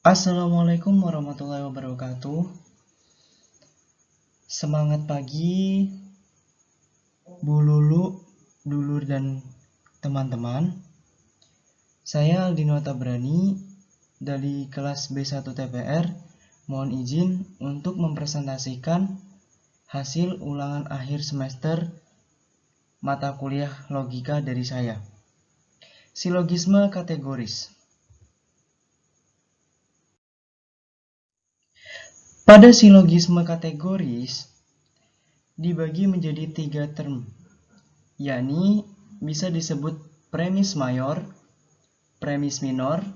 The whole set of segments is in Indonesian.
Assalamualaikum warahmatullahi wabarakatuh. Semangat pagi, Bu Lulu, Dulur, dan teman-teman. Saya Aldino Tabrani dari kelas B1 TPR. Mohon izin untuk mempresentasikan hasil ulangan akhir semester mata kuliah logika dari saya. Silogisme kategoris. Pada silogisme kategoris dibagi menjadi 3 term, yakni bisa disebut premis mayor, premis minor,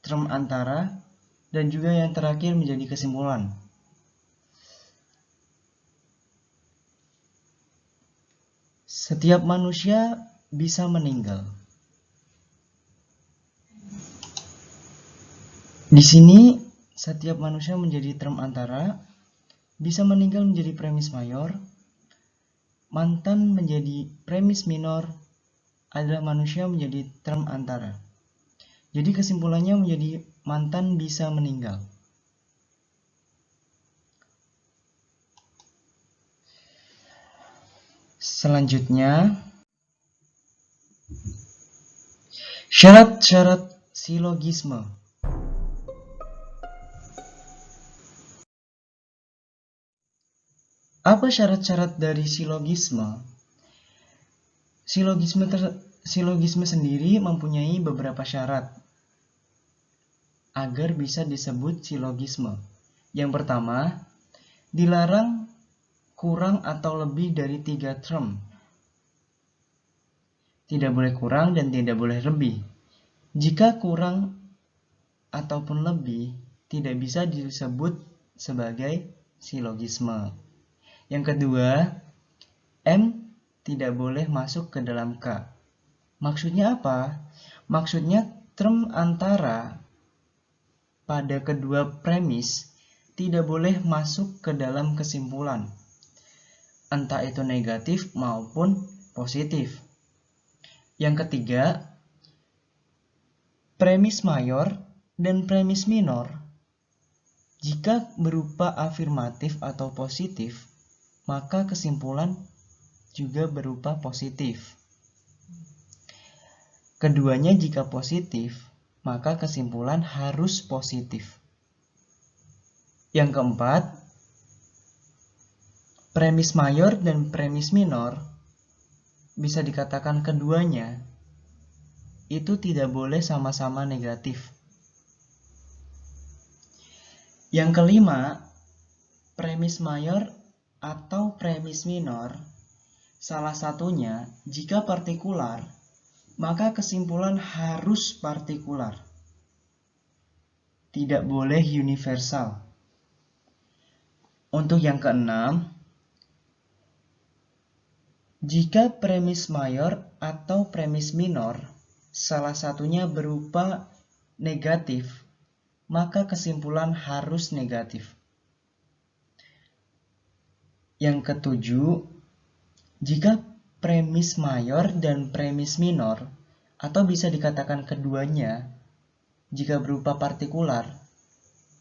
term antara, dan juga yang terakhir menjadi kesimpulan. Setiap manusia bisa meninggal. Di sini setiap manusia menjadi term antara, bisa meninggal menjadi premis mayor, mantan menjadi premis minor, adalah manusia menjadi term antara. Jadi kesimpulannya menjadi mantan bisa meninggal. Selanjutnya, syarat-syarat silogisme. Apa syarat-syarat dari silogisme? Silogisme sendiri mempunyai beberapa syarat agar bisa disebut silogisme. Yang pertama, dilarang kurang atau lebih dari 3 term. Tidak boleh kurang dan tidak boleh lebih. Jika kurang ataupun lebih, tidak bisa disebut sebagai silogisme. Yang kedua, M tidak boleh masuk ke dalam K. Maksudnya apa? Maksudnya term antara pada kedua premis tidak boleh masuk ke dalam kesimpulan, entah itu negatif maupun positif. Yang ketiga, premis mayor dan premis minor jika berupa afirmatif atau positif, maka kesimpulan juga berupa positif. Keduanya jika positif, maka kesimpulan harus positif. Yang keempat, premis mayor dan premis minor bisa dikatakan keduanya itu tidak boleh sama-sama negatif. Yang kelima, premis mayor atau premis minor, salah satunya jika partikular, maka kesimpulan harus partikular. Tidak boleh universal. Untuk yang keenam, jika premis mayor atau premis minor, salah satunya berupa negatif, maka kesimpulan harus negatif. Yang ketujuh, jika premis mayor dan premis minor, atau bisa dikatakan keduanya, jika berupa partikular,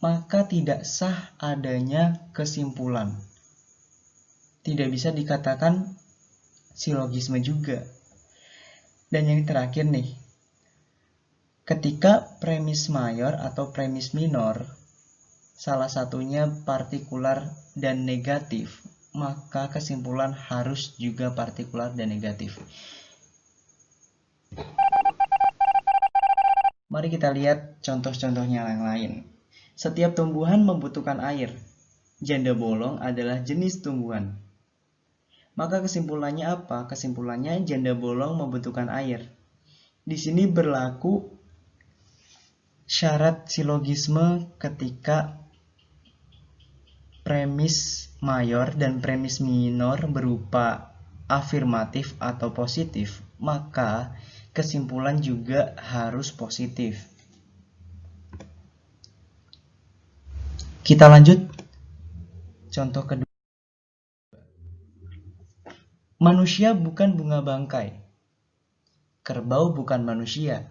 maka tidak sah adanya kesimpulan. Tidak bisa dikatakan silogisme juga. Dan yang terakhir nih, ketika premis mayor atau premis minor, salah satunya partikular dan negatif, maka kesimpulan harus juga partikular dan negatif. Mari kita lihat contoh-contohnya yang lain. Setiap tumbuhan membutuhkan air. Janda bolong adalah jenis tumbuhan. Maka kesimpulannya apa? Kesimpulannya janda bolong membutuhkan air. Di sini berlaku syarat silogisme ketika premis mayor dan premis minor berupa afirmatif atau positif, maka kesimpulan juga harus positif. Kita lanjut contoh kedua. Manusia bukan bunga bangkai. Kerbau bukan manusia.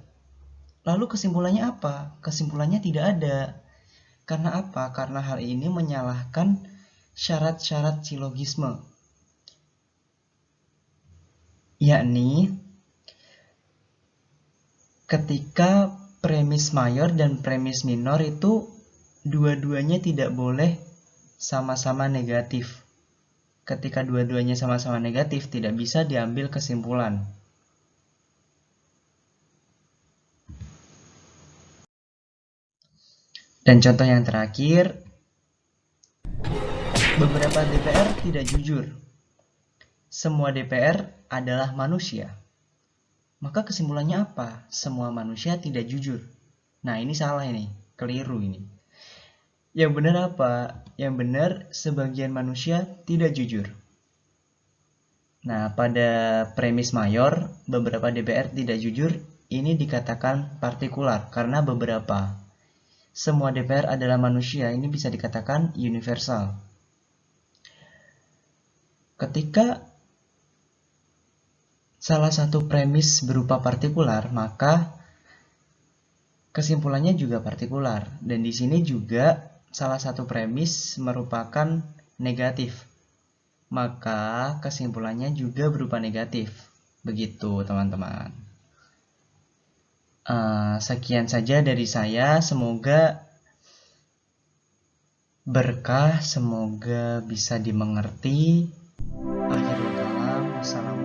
Lalu kesimpulannya apa? Kesimpulannya tidak ada. Karena apa? Karena hal ini menyalahkan syarat-syarat silogisme. Yakni ketika premis mayor dan premis minor itu dua-duanya tidak boleh sama-sama negatif. Ketika dua-duanya sama-sama negatif, tidak bisa diambil kesimpulan. Dan contoh yang terakhir, beberapa DPR tidak jujur. Semua DPR adalah manusia. Maka kesimpulannya apa? Semua manusia tidak jujur. Nah, ini salah ini, keliru ini. Yang benar apa? Yang benar sebagian manusia tidak jujur. Nah, pada premis mayor, beberapa DPR tidak jujur, ini dikatakan partikular karena beberapa. Semua DPR adalah manusia, ini bisa dikatakan universal. Ketika salah satu premis berupa partikular, maka kesimpulannya juga partikular. Dan di sini juga salah satu premis merupakan negatif, maka kesimpulannya juga berupa negatif. Begitu teman-teman. Sekian saja dari saya, semoga berkah, semoga bisa dimengerti. Akhirul kalam, wassalamualaikum.